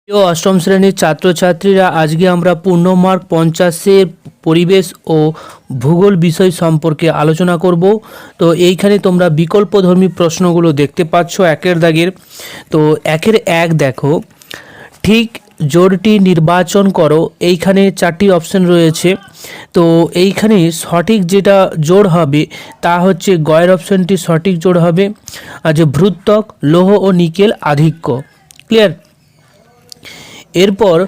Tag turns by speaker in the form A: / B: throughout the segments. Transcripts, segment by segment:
A: প্রিয় অষ্টম শ্রেণীর ছাত্রছাত্রীরা, আজকে আমরা পূর্ণমার্ক 50-এর পরিবেশ ও ভূগোল বিষয় সম্পর্কে আলোচনা করব। তো এইখানে তোমরা বিকল্পধর্মী প্রশ্নগুলো দেখতে পাচ্ছ একের দাগের। তো একের এক দেখো, ঠিক জোড়টি নির্বাচন করো। এইখানে চারটি অপশন রয়েছে। তো এইখানে সঠিক যেটা জোড় হবে তা হচ্ছে গয়ের অপশনটি সঠিক জোড় হবে। আর যে ভ্রুত্বক, লৌহ ও নিকেল আধিক্য। ক্লিয়ার? এরপর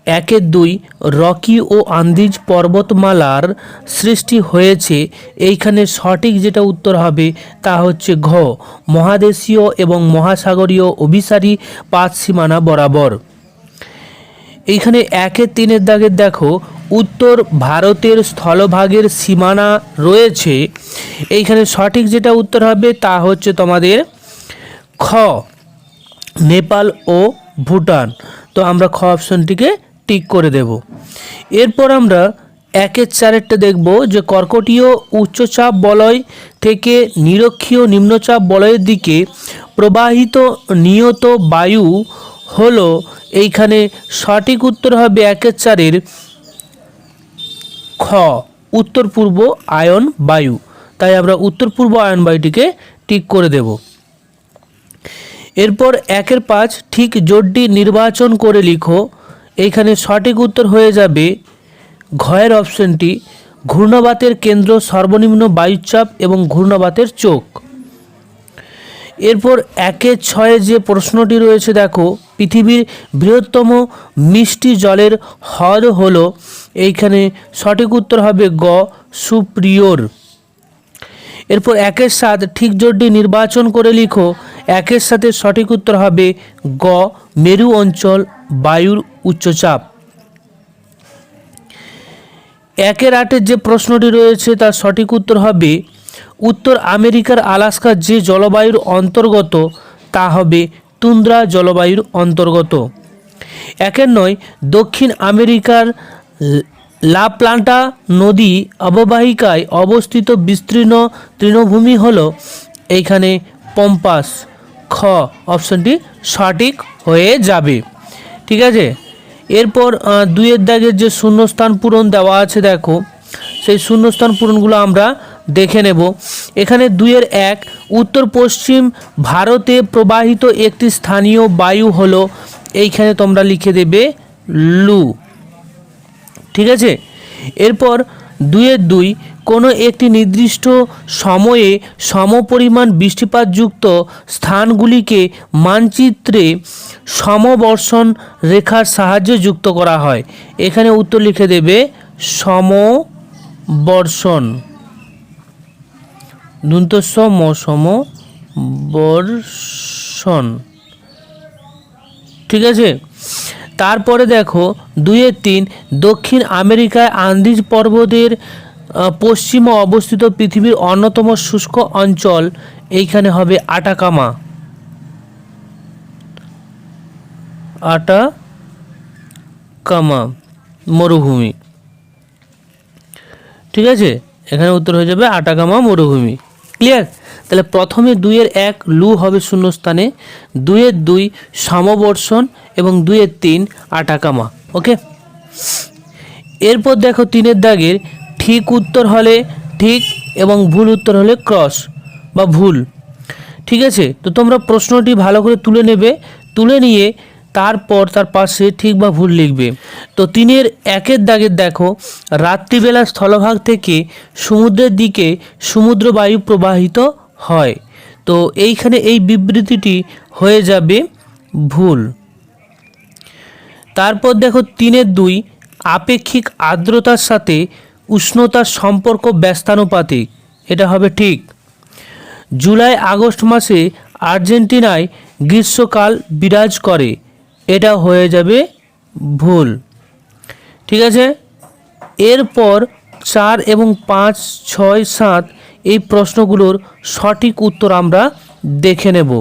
A: একের দুই, রকি ও আন্দিজ পর্বতমালার সৃষ্টি হয়েছে। এইখানে সঠিক যেটা উত্তর হবে তা হচ্ছে ঘ, মহাদেশীয় এবং মহাসাগরীয় অভিসারী পাত সীমানা বরাবর। এইখানে একের তিনের দাগের দেখো, উত্তর ভারতের স্থলভাগের সীমানা রয়েছে। এইখানে সঠিক যেটা উত্তর হবে তা হচ্ছে তোমাদের খ, নেপাল ও ভুটান। তো আমরা খ অপশনটিকে টিক করে দেব। এরপর আমরা একের চারেরটা দেখব যে কর্কটীয় উচ্চচাপ বলয় থেকে নিরক্ষীয় নিম্নচাপ বলয়ের দিকে প্রবাহিত নিয়ত বায়ু হলো। এইখানে সঠিক উত্তর হবে একের চারের খ, উত্তর পূর্ব আয়ন বায়ু। তাই আমরা উত্তর পূর্ব আয়ন বায়ুটিকে টিক করে দেব। এরপর একের পাঁচ, ঠিক জোড়টি নির্বাচন করে লিখো। এইখানে সঠিক উত্তর হয়ে যাবে ঘয়ের অপশনটি, ঘূর্ণাবাতের কেন্দ্র, সর্বনিম্ন বায়ুচাপ এবং ঘূর্ণাবাতের চোখ। এরপর একের ছয়ে যে প্রশ্নটি রয়েছে দেখো, পৃথিবীর বৃহত্তম মিষ্টি জলের হ্রদ হলো। এইখানে সঠিক উত্তর হবে গ, সুপ্রিয়র। এরপর একের সাত, ঠিক জোড়টি নির্বাচন করে লিখো। একের সাথে সঠিক উত্তর হবে গ, মেরু অঞ্চল বায়ুর উচ্চচাপ। একের আটের যে প্রশ্নটি রয়েছে তার সঠিক উত্তর হবে উত্তর আমেরিকার আলাস্কা যে জলবায়ুর অন্তর্গত তা হবে তুন্দ্রা জলবায়ুর অন্তর্গত। একের নয়, দক্ষিণ আমেরিকার লা প্লান্টা নদী অববাহিকায় অবস্থিত বিস্তীর্ণ তৃণভূমি হল। এইখানে পম্পাস। খ অপশনটি সঠিক হয়ে যাবে। ঠিক আছে। এরপর দুইয়ের দাগের যে শূন্যস্থান পূরণ দেওয়া আছে দেখো, সেই শূন্যস্থান পূরণগুলো আমরা দেখে নেব। এখানে দুইয়ের এক, উত্তর পশ্চিম ভারতে প্রবাহিত একটি স্থানীয় বায়ু হলো। এইখানে তোমরা লিখে দেবে লু। ঠিক আছে। এরপর দুইয়ের দুই, কোনো একটি নির্দিষ্ট সময়ে সমপরিমাণ বৃষ্টিপাতযুক্ত স্থানগুলিকে মানচিত্রে সমবর্ষণ রেখার সাহায্যে যুক্ত করা হয়। এখানে উত্তর লিখে দেবে সমবর্ষণ, সমবর্ষণ। ঠিক আছে। তারপরে দেখো দুইয়ের তিন, দক্ষিণ আমেরিকায় আন্দিজ পর্বতের পশ্চিমে অবস্থিত পৃথিবীর অন্যতম শুষ্ক অঞ্চল। এইখানে হবে আটাকামা। আটাকামা মরুভূমি। ঠিক আছে। এখানে উত্তর হয়ে যাবে আটাকামা মরুভূমি। ক্লিয়ার? তাহলে প্রথমে দুইয়ের এক লু হবে শূন্যস্থানে, দুইয়ের দুই সমবর্ষণ এবং দুইয়ের তিন আটাকামা। ওকে। এরপর দেখো তিনের দাগের ঠিক উত্তর হলে ঠিক এবং ভুল উত্তর হলে ক্রস বা ভুল। ঠিক আছে। তো তোমরা প্রশ্নটি ভালো করে তুলে নেবে, তুলে নিয়ে তারপর তার পাশে ঠিক বা ভুল লিখবে। তো তিনের একের দাগের দেখো, রাত্রিবেলা স্থলভাগ থেকে সমুদ্রের দিকে সমুদ্র বায়ু প্রবাহিত হয়। তো এইখানে এই বিবৃতিটি হয়ে যাবে ভুল। তারপর দেখো তিনের দুই, আপেক্ষিক আর্দ্রতার সাথে উষ্ণতার সম্পর্ক ব্যস্তানুপাতিক। এটা হবে ঠিক। জুলাই আগস্ট মাসে আর্জেন্টিনায় গ্রীষ্মকাল বিরাজ করে। এটা হয়ে যাবে ভুল। ঠিক আছে। এরপর 4 এবং 5, 6, 7 এই প্রশ্নগুলোর সঠিক উত্তর আমরা দেখে নেব।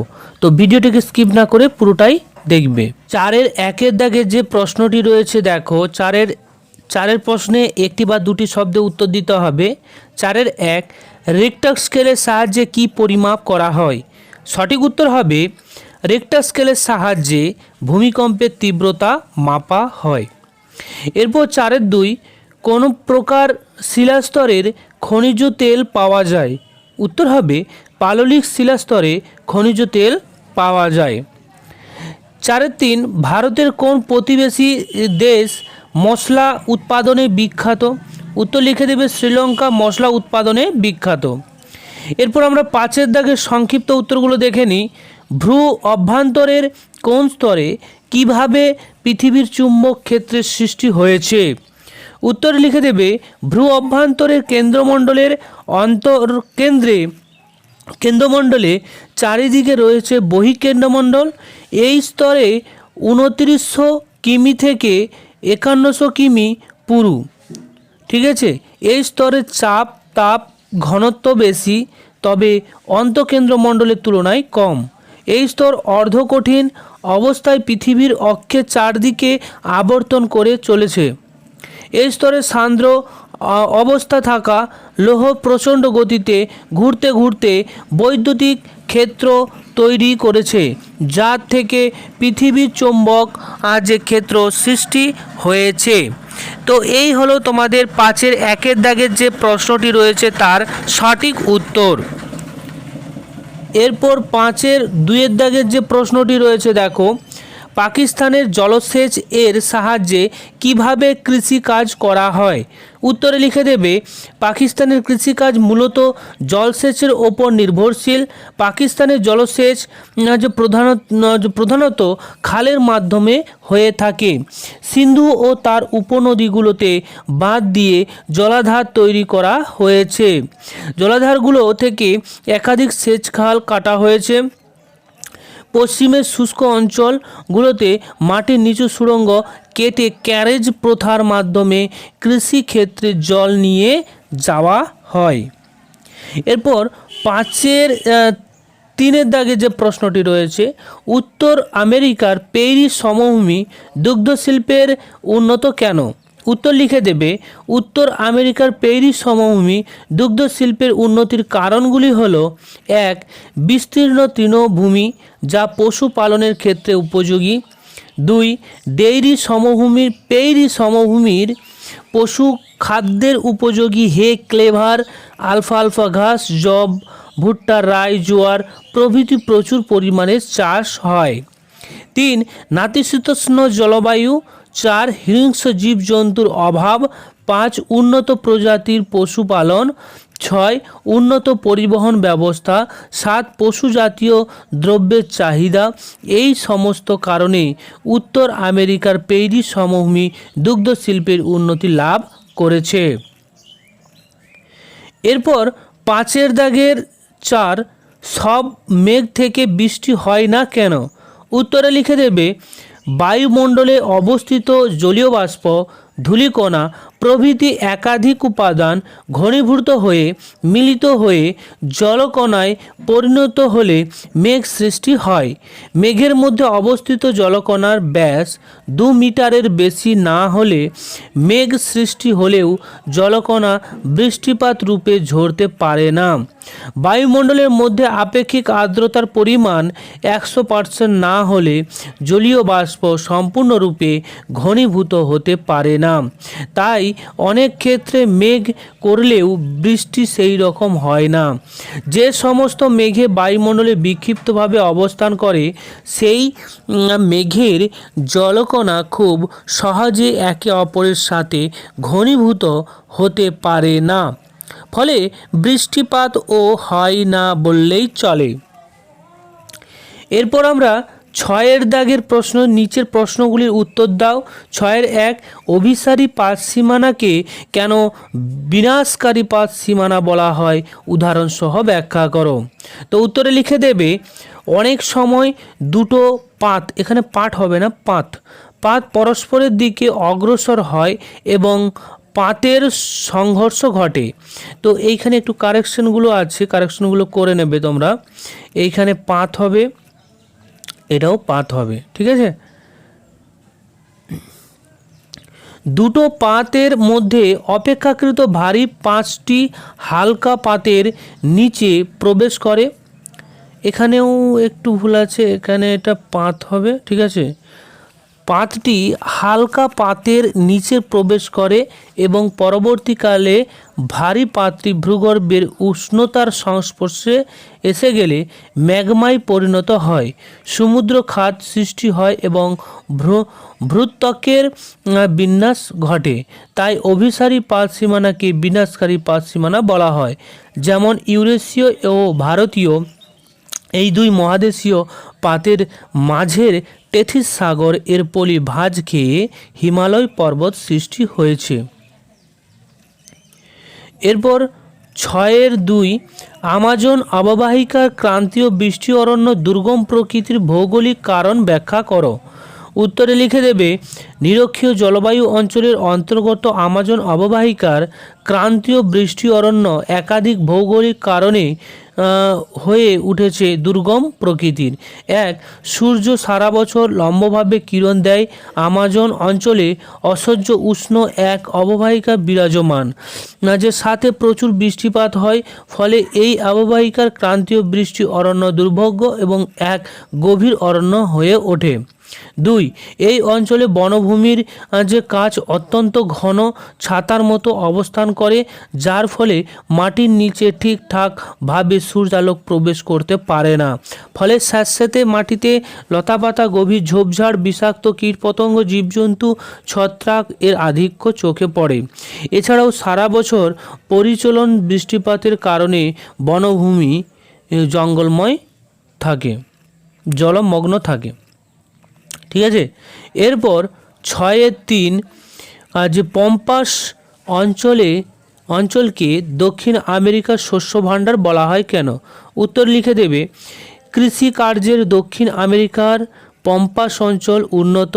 A: তো ভিডিওটিকে স্কিপ না করে পুরোটাই দেখবে। 4-এর একের দাগে যে প্রশ্নটি রয়েছে দেখো, চারের প্রশ্নে একটি বা দুটি শব্দে উত্তর দিতে হবে। 4-এর এক, রিক্টার স্কেলের সাহায্যে কি পরিমাপ করা হয়? সঠিক উত্তর হবে রেক্টার স্কেলের সাহায্যে ভূমিকম্পের তীব্রতা মাপা হয়। এরপর 4-2 কোন প্রকার শিলাস্তরের খনিজ তেল পাওয়া যায়? উত্তর হবে পাললিক শিলাস্তরে খনিজ তেল পাওয়া যায়। 4-3 ভারতের কোন প্রতিবেশী দেশ মশলা উৎপাদনে বিখ্যাত? উত্তর লিখে দেবে শ্রীলঙ্কা মশলা উৎপাদনে বিখ্যাত। এরপর আমরা 5-এর দাগের সংক্ষিপ্ত উত্তরগুলো দেখে নিই। ভ্রু অভ্যন্তরের কোন স্তরে কিভাবে পৃথিবীর চুম্বক ক্ষেত্রের সৃষ্টি হয়েছে? উত্তর লিখে দেবে ভ্রু অভ্যন্তরের কেন্দ্রমণ্ডলে চারিদিকে রয়েছে বহিঃকেন্দ্রমণ্ডল। এই স্তরে 2900 কিমি থেকে 5100 কিমি পুরু। ঠিক আছে, এই স্তরের চাপ তাপ ঘনত্ব বেশি, তবে অন্তঃকেন্দ্রমণ্ডলের তুলনায় কম। এই স্তর অর্ধকঠিন অবস্থায় পৃথিবীর অক্ষের চারদিকে আবর্তন করে চলেছে। এই স্তরে সান্দ্র অবস্থা থাকা লৌহ প্রচণ্ড গতিতে ঘুরতে ঘুরতে বৈদ্যুতিক ক্ষেত্র তৈরি করেছে, যার থেকে পৃথিবীর চৌম্বক যে ক্ষেত্র সৃষ্টি হয়েছে। তো এই হলো তোমাদের 5-এর 1-এর দাগের যে প্রশ্নটি রয়েছে তার সঠিক উত্তর। এরপর 5-এর 2-এর দাগের যে প্রশ্নটি রয়েছে দেখো, পাকিস্তানের জলসেচ এর সাহায্যে কিভাবে কৃষিকাজ করা হয়? উত্তরে লিখে দেবে পাকিস্তানের কৃষিকাজ মূলত জলসেচের ওপর নির্ভরশীল। পাকিস্তানের জলসেচ প্রধানত খালের মাধ্যমে হয়ে থাকে। সিন্ধু ও তার উপনদীগুলোতে বাঁধ দিয়ে জলাধার তৈরি করা হয়েছে। জলাধারগুলো থেকে একাধিক সেচ খাল কাটা হয়েছে। পশ্চিমের শুষ্ক অঞ্চলগুলোতে মাটির নিচু সুড়ঙ্গ কেটে ক্যারেজ প্রথার মাধ্যমে কৃষিক্ষেত্রে জল নিয়ে যাওয়া হয়। এরপর 5-এর 3-এর দাগে যে প্রশ্নটি রয়েছে, উত্তর আমেরিকার পেরি সমভূমি দুগ্ধশিল্পের উন্নত কেন? উত্তর লিখে দেবে উত্তর আমেরিকার পেরি সমভূমি দুগ্ধশিল্পের উন্নতির কারণগুলি হলো: 1. বিস্তীর্ণ তৃণভূমি যা পশুপালনের ক্ষেত্রে উপযোগী। 2. পেরি সমভূমির পশু খাদ্যের উপযোগী হে, ক্লেভার, আলফালফা ঘাস, জব, ভুট্টা, রাই, জোয়ার প্রভৃতি প্রচুর পরিমাণে চাষ হয়। 3. নাতিশীতোষ্ণ জলবায়ু। 4. হিংস্র জীবজন্তুর অভাব। 5. উন্নত প্রজাতির পশুপালন। 6. উন্নত পরিবহন ব্যবস্থা। 7. পশুজাতীয় দ্রব্যের চাহিদা। এই সমস্ত কারণে উত্তর আমেরিকার পেরি সমভূমি দুগ্ধশিল্পের উন্নতি লাভ করেছে। এরপর 5-এর দাগের 4, সব মেঘ থেকে বৃষ্টি হয় না কেন? উত্তরে লিখে দেবে বায়ুমণ্ডলে অবস্থিত জলীয় বাষ্প, ধূলিকণা প্রভৃতি একাধিক উপাদান ঘনীভূত হয়ে মিলিত হয়ে জলকণায় পরিণত হলে মেঘ সৃষ্টি হয়। মেঘের মধ্যে অবস্থিত জলকণার ব্যাস 2 মিটারের বেশি না হলে মেঘ সৃষ্টি হলেও জলকণা বৃষ্টিপাত রূপে ঝরতে পারে না। বায়ুমণ্ডলের মধ্যে আপেক্ষিক আর্দ্রতার পরিমাণ 100% না হলে জলীয় বাষ্প সম্পূর্ণরূপে ঘনীভূত হতে পারে না। তাই অনেক ক্ষেত্রে মেঘ করলেও বৃষ্টি সেই রকম হয় না। যে সমস্ত মেঘে বায়ুমণ্ডলে বিক্ষিপ্তভাবে অবস্থান করে সেই মেঘের জলকণা খুব সহজে একে অপরের সাথে ঘনীভূত হতে পারে না, ফলে বৃষ্টিপাতও হয় না বললেই চলে। এরপর আমরা 6-এর দাগের প্রশ্ন, নিচের প্রশ্নগুলির উত্তর দাও। 6-এর 1, অভিসারী পাত সীমানাকে কেন বিনাশকারী পাত সীমানা বলা হয়? উদাহরণ সহ ব্যাখ্যা করো। তো উত্তরে লিখে দেবে অনেক সময় দুটো পাত, এখানে পাঠ হবে না, পাত পরস্পরের দিকে অগ্রসর হয় এবং পাতের সংঘর্ষ ঘটে। তো এইখানে একটু কারেকশনগুলো আছে, কারেকশনগুলো করে নেবে তোমরা। এইখানে পাত হবে, এটাও পাত হবে, ঠিক আছে। দুটো পাতের মধ্যে অপেক্ষাকৃত ভারী 5টি হালকা পাতের নিচে প্রবেশ করে এখানেও একটু ভুল আছে, এখানে এটা পাত হবে, ঠিক আছে। পাতটি হালকা পাতের নিচে প্রবেশ করে এবং পরবর্তীকালে ভারী পাতটি ভূগর্ভের উষ্ণতার সংস্পর্শে এসে গেলে ম্যাগমায় পরিণত হয়, সমুদ্র খাত সৃষ্টি হয় এবং ভূত্বকের বিন্যাস ঘটে। তাই অভিসারী পাত সীমানাকে বিনাশকারী পাত সীমানা বলা হয়। যেমন ইউরেশীয় ও ভারতীয় এই দুই মহাদেশীয় পাতের মাঝের টেথিস সাগর এর পলি ভাঁজ খেয়ে হিমালয় পর্বত সৃষ্টি হয়েছে। এরপর 6-2 আমাজন অববাহিকার ক্রান্তীয় বৃষ্টি অরণ্য দুর্গম প্রকৃতির ভৌগোলিক কারণ ব্যাখ্যা করো। উত্তরে লিখে দেবে, নিরক্ষীয় জলবায়ু অঞ্চলের অন্তর্গত আমাজন অববাহিকার ক্রান্তীয় বৃষ্টি অরণ্য একাধিক ভৌগোলিক কারণে হয়ে উঠেছে দুর্গম প্রকৃতির। এক, সূর্য সারা বছর লম্বভাবে কিরণ দেয়। আমাজন অঞ্চলে অসহ্য উষ্ণ এক অববাহিকা বিরাজমান, যে সাথে প্রচুর বৃষ্টিপাত হয়, ফলে এই অববাহিকার ক্রান্তীয় বৃষ্টি অরণ্য দুর্ভোগ্য এবং এক গভীর অরণ্য হয়ে ওঠে। 2, এই অঞ্চলে বনভূমির যে কাছ অত্যন্ত ঘন ছাতার মতো অবস্থান করে, যার ফলে মাটির নিচে ঠিকঠাকভাবে সূর্যালোক প্রবেশ করতে পারে না। ফলে স্যাঁতস্যাঁতে মাটিতে লতাপাতা, গভীর ঝোপঝাড়, বিষাক্ত কীটপতঙ্গ, জীবজন্তু, ছত্রাক এর আধিক্য চোখে পড়ে। এছাড়াও সারা বছর পরিচলন বৃষ্টিপাতের কারণে বনভূমি জঙ্গলময় থাকে, জলমগ্ন থাকে, ঠিক আছে। এরপর 6-3 যে পম্পাস অঞ্চলকে দক্ষিণ আমেরিকার শস্য ভাণ্ডার বলা হয় কেন? উত্তর লিখে দেবে, কৃষিকার্যের দক্ষিণ আমেরিকার পম্পাস অঞ্চল উন্নত।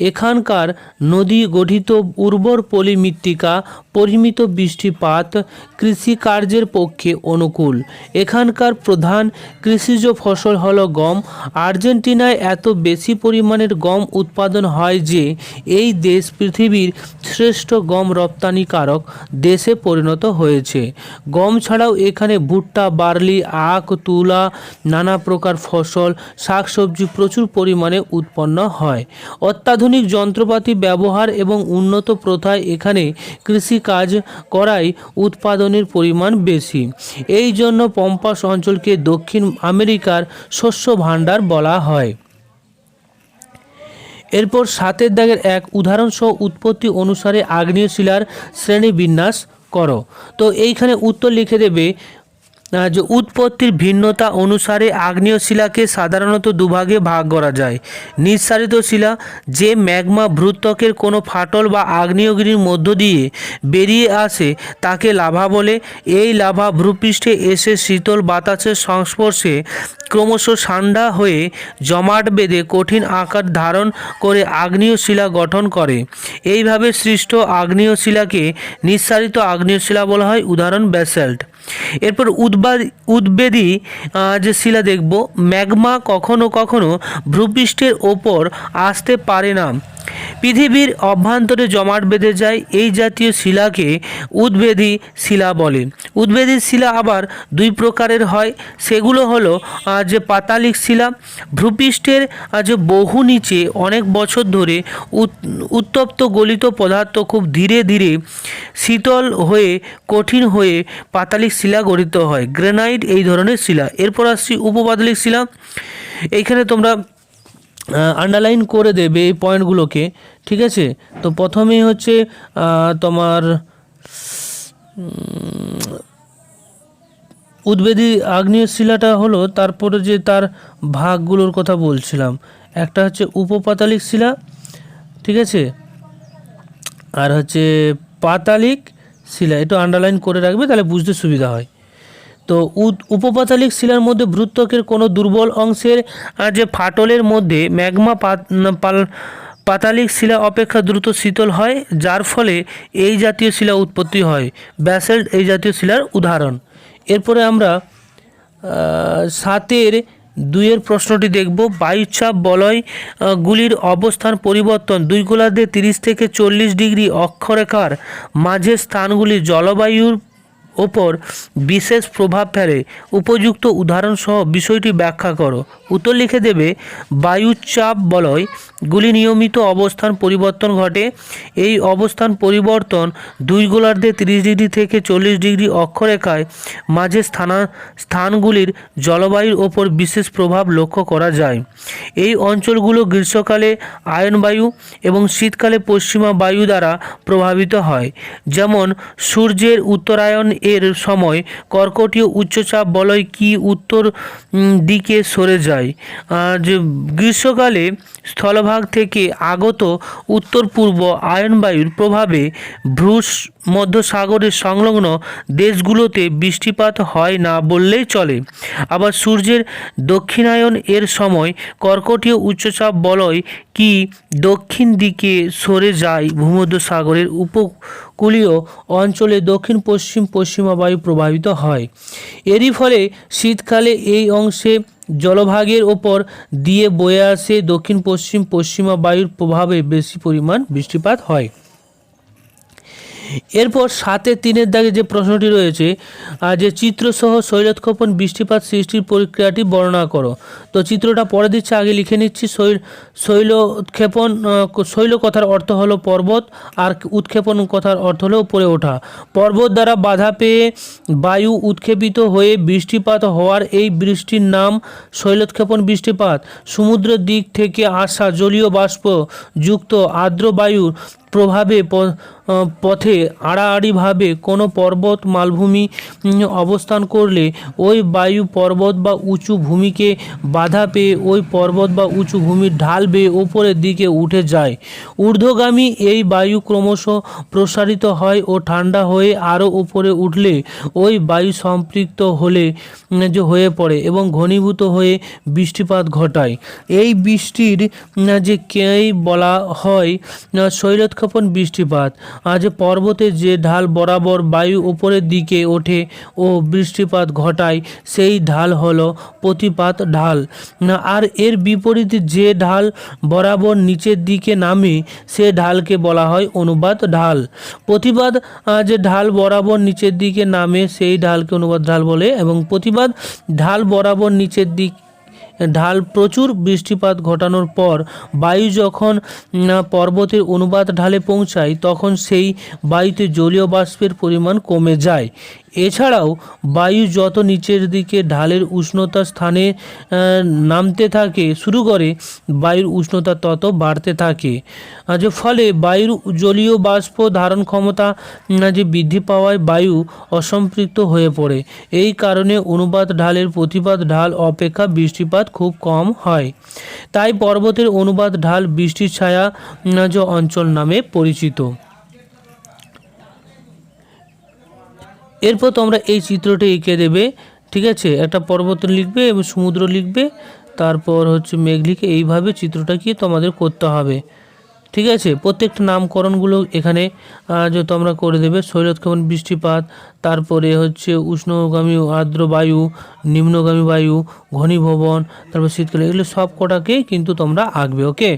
A: এখানকার নদী গঠিত উর্বর পলি মৃত্তিকা, পরিমিত বৃষ্টিপাত কৃষিকার্যের পক্ষে অনুকূল। এখানকার প্রধান কৃষিজ ফসল হলো গম। আর্জেন্টিনায় এত বেশি পরিমাণের গম উৎপাদন হয় যে এই দেশ পৃথিবীর শ্রেষ্ঠ গম রপ্তানিকারক দেশে পরিণত হয়েছে। গম ছাড়াও এখানে ভুট্টা, বার্লি, আখ, তুলা, নানা প্রকার ফসল, শাকসবজি প্রচুর পরিমাণে উৎপন্ন হয়। অত্যাধুনিক যন্ত্রপাতি ব্যবহার এবং উন্নত প্রথায় এখানে কৃষিকাজ করায় উৎপাদনের পরিমাণ বেশি। এই জন্য পম্পাস অঞ্চলকে দক্ষিণ আমেরিকার শস্য ভাণ্ডার বলা হয়। এরপর 7 দাগের 1 উদাহরণসহ উৎপত্তি অনুসারে আগ্নেয় শিলার শ্রেণীবিন্যাস করো। তো এইখানে উত্তর লিখে দেবে, যে উৎপত্তির ভিন্নতা অনুসারে আগ্নেয় শিলাকে সাধারণত দুভাগে ভাগ করা যায়। নিঃসারিত শিলা, যে ম্যাগমা ভূত্বকের কোনো ফাটল বা আগ্নেয়গিরির মধ্য দিয়ে বেরিয়ে আসে, তাকে লাভা বলে। এই লাভা ভূপৃষ্ঠে এসে শীতল বাতাসের সংস্পর্শে ক্রমশ ঠান্ডা হয়ে জমাট বেঁধে কঠিন আকার ধারণ করে আগ্নেয় শিলা গঠন করে। এইভাবে সৃষ্ট আগ্নেয় শিলাকে নিঃসারিত আগ্নেয় শিলা বলা হয়। উদাহরণ ব্যাসল্ট। এরপর উদ্বেদী যে শিলা দেখব, ম্যাগমা কখনো কখনো ভূপৃষ্ঠের ওপর আসতে পারে না, পৃথিবীর অভ্যন্তরে জমাট বেঁধে যায়। এই জাতীয় শিলাকে উদ্বেদী শিলা বলে। উদ্বেদী শিলা আবার 2 প্রকারের হয়। সেগুলো হলো যে পাতালিক শিলা, ভূপৃষ্ঠের যে বহু নিচে অনেক বছর ধরে উত্তপ্ত গলিত পদার্থ খুব ধীরে ধীরে শীতল হয়ে কঠিন হয়ে পাতালিক শিলা গঠিত হয়। গ্রানাইট এই ধরনের শিলা। এরপর আসছি উপপাতালিক শিলা। এইখানে তোমরা আন্ডারলাইন করে দেবে এই পয়েন্টগুলোকে, ঠিক আছে। তো প্রথমেই হচ্ছে তোমার উদ্বেদী আগ্নেয় শিলাটা হলো, তারপরে যে তার ভাগগুলোর কথা বলছিলাম, একটা হচ্ছে উপপাতালিক শিলা, ঠিক আছে, আর হচ্ছে পাতালিক শিলা। একটু আন্ডারলাইন করে রাখবে, তাহলে বুঝতে সুবিধা হয়। তো উপপাতালিক শিলার মধ্যে ভূত্বকের কোনো দুর্বল অংশের যে ফাটলের মধ্যে ম্যাগমা পাতালিক শিলা অপেক্ষা দ্রুত শীতল হয়, যার ফলে এই জাতীয় শিলা উৎপত্তি হয়। ব্যাসল্ট এই জাতীয় শিলার উদাহরণ। এরপরে আমরা 7-2 প্রশ্নটি দেখব। বায়ুচাপ বলয়গুলির অবস্থান পরিবর্তন 2 গোলার্ধে 30 থেকে 40 ডিগ্রি অক্ষরেখার মাঝের স্থানগুলি জলবায়ুর ওপর বিশেষ প্রভাব ফেলে? উপযুক্ত উদাহরণ সহ বিষয়টি ব্যাখ্যা করো। উত্তর লিখে দেবে, বায়ুচাপ বলয়গুলি নিয়মিত অবস্থান পরিবর্তন ঘটে। এই অবস্থান পরিবর্তন দুই গোলার্ধে 30 ডিগ্রি থেকে 40 ডিগ্রি অক্ষরেখায় মাঝে স্থানগুলির জলবায়ুর ওপর বিশেষ প্রভাব লক্ষ্য করা যায়। এই অঞ্চলগুলো গ্রীষ্মকালে আয়নবায়ু এবং শীতকালে পশ্চিমা বায়ু দ্বারা প্রভাবিত হয়। যেমন সূর্যের উত্তরায়ণ এর সময় কর্কটীয় উচ্চচাপ বলয় কি উত্তর দিকে সরে যায়। যে গ্রীষ্মকালে স্থলভাগ থেকে আগত উত্তর পূর্ব আয়নবায়ুর প্রভাবে ভূমধ্যসাগরের সংলগ্ন দেশগুলোতে বৃষ্টিপাত হয় না বললেই চলে। আবার সূর্যের দক্ষিণায়ন এর সময় কর্কটীয় উচ্চচাপ বলয় কি দক্ষিণ দিকে সরে যায়। ভূমধ্যসাগরের উপকূলীয় অঞ্চলে দক্ষিণ পশ্চিমা বায়ু প্রভাবিত হয়। এরই ফলে শীতকালে এই অংশে জলভাগের ওপর দিয়ে বয়ে আসে দক্ষিণ পশ্চিমা বায়ুর প্রভাবে বেশি পরিমাণ বৃষ্টিপাত হয়। এরপর 7-3 দাগে যে প্রশ্নটি রয়েছে, যে চিত্রসহ শৈলোৎক্ষেপণ বৃষ্টিপাত সৃষ্টির প্রক্রিয়াটি বর্ণনা করো। তো চিত্রটা পরে দিচ্ছে, আগে লিখে নিচ্ছি। শৈলোৎক্ষেপণ, শৈল কথার অর্থ হলো পর্বত, আর উৎক্ষেপণ কথার অর্থ হলো উপরে ওঠা। পর্বত দ্বারা বাধা পেয়ে বায়ু উৎক্ষেপিত হয়ে বৃষ্টিপাত হওয়ার এই বৃষ্টির নাম শৈলোৎক্ষেপণ বৃষ্টিপাত। সমুদ্রের দিক থেকে আসা জলীয় বাষ্প যুক্ত আর্দ্র বায়ুর প্রভাবে পথে আড়াআড়িভাবে কোনো পর্বত মালভূমি অবস্থান করলে ওই বায়ু পর্বত বা উঁচু ভূমিকে বাধা পেয়ে ওই পর্বত বা উঁচু ভূমির ঢাল বেয়ে ওপরের দিকে উঠে যায়। ঊর্ধ্বগামী এই বায়ু ক্রমশ প্রসারিত হয় ও ঠান্ডা হয়ে আরও উপরে উঠলে ওই বায়ু সম্পৃক্ত হয়ে পড়ে এবং ঘনীভূত হয়ে বৃষ্টিপাত ঘটায়। এই বৃষ্টির যে কেই বলা হয় শৈলোৎক্ষেপণ বৃষ্টিপাত। যে পর্বতে যে ঢাল বরাবর বায়ু উপরের দিকে ওঠে ও বৃষ্টিপাত ঘটায় সেই ঢাল হলো প্রতিপাত ঢাল। আর এর বিপরীতে যে ঢাল বরাবর নিচের দিকে নামে সে ঢালকে বলা হয় অনুবাদ ঢাল। প্রতিপাত যে ঢাল বরাবর নিচের দিকে নামে সেই ঢালকে অনুবাদ ঢাল বলে, এবং প্রতিপাত ঢাল বরাবর নিচের দিক ঢাল প্রচুর বৃষ্টিপাত ঘটানোর পর বায়ু যখন পর্বতের অনুবাদ ঢালে পৌঁছায় তখন সেই বায়ুতে জলীয় বাষ্পের পরিমাণ কমে যায়। এছাড়াও বায়ু যত নিচের দিকে ঢালের উষ্ণতা স্থানে নামতে থাকে শুরু করে বায়ুর উষ্ণতা তত বাড়তে থাকে। যে ফলে বায়ুর জলীয় বাষ্প ধারণ ক্ষমতা যে বৃদ্ধি পাওয়ায় বায়ু অসম্পৃক্ত হয়ে পড়ে। এই কারণে অনুবাদ ঢালের প্রতিপাত ঢাল অপেক্ষা বৃষ্টিপাত খুব কম হয়। তাই পর্বতের অনুবাদ ঢাল বৃষ্টির ছায়া যে অঞ্চল নামে পরিচিত। এরপর তোমরা এই চিত্রটি এঁকে দেবে, ঠিক আছে। একটা পর্বত লিখবে এবং সমুদ্র লিখবে, তারপর হচ্ছে মেঘ লিখে এইভাবে চিত্রটাকে তোমাদের করতে হবে, ঠিক আছে। প্রত্যেকটা নামকরণগুলো এখানে যে তোমরা করে দেবে। শৈলোৎক্ষেপণ বৃষ্টিপাত, তারপরে হচ্ছে উষ্ণগামী আর্দ্র বায়ু, নিম্নগামী বায়ু, ঘনীভবন, তারপর শীতকালে, এগুলো সব কটাকেই কিন্তু তোমরা আঁকবে। ওকে,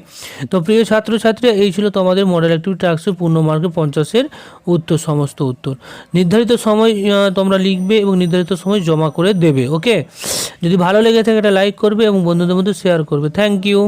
A: তো প্রিয় ছাত্রছাত্রীরা, এই ছিল তোমাদের মডেল অ্যাক্টিভিটি টাস্কের পূর্ণ মার্কে 50-এর উত্তর, সমস্ত উত্তর। নির্ধারিত সময় তোমরা লিখবে এবং নির্ধারিত সময় জমা করে দেবে। ওকে, যদি ভালো লেগে থাকে একটা লাইক করবে এবং বন্ধুদের মধ্যে শেয়ার করবে। Thank you.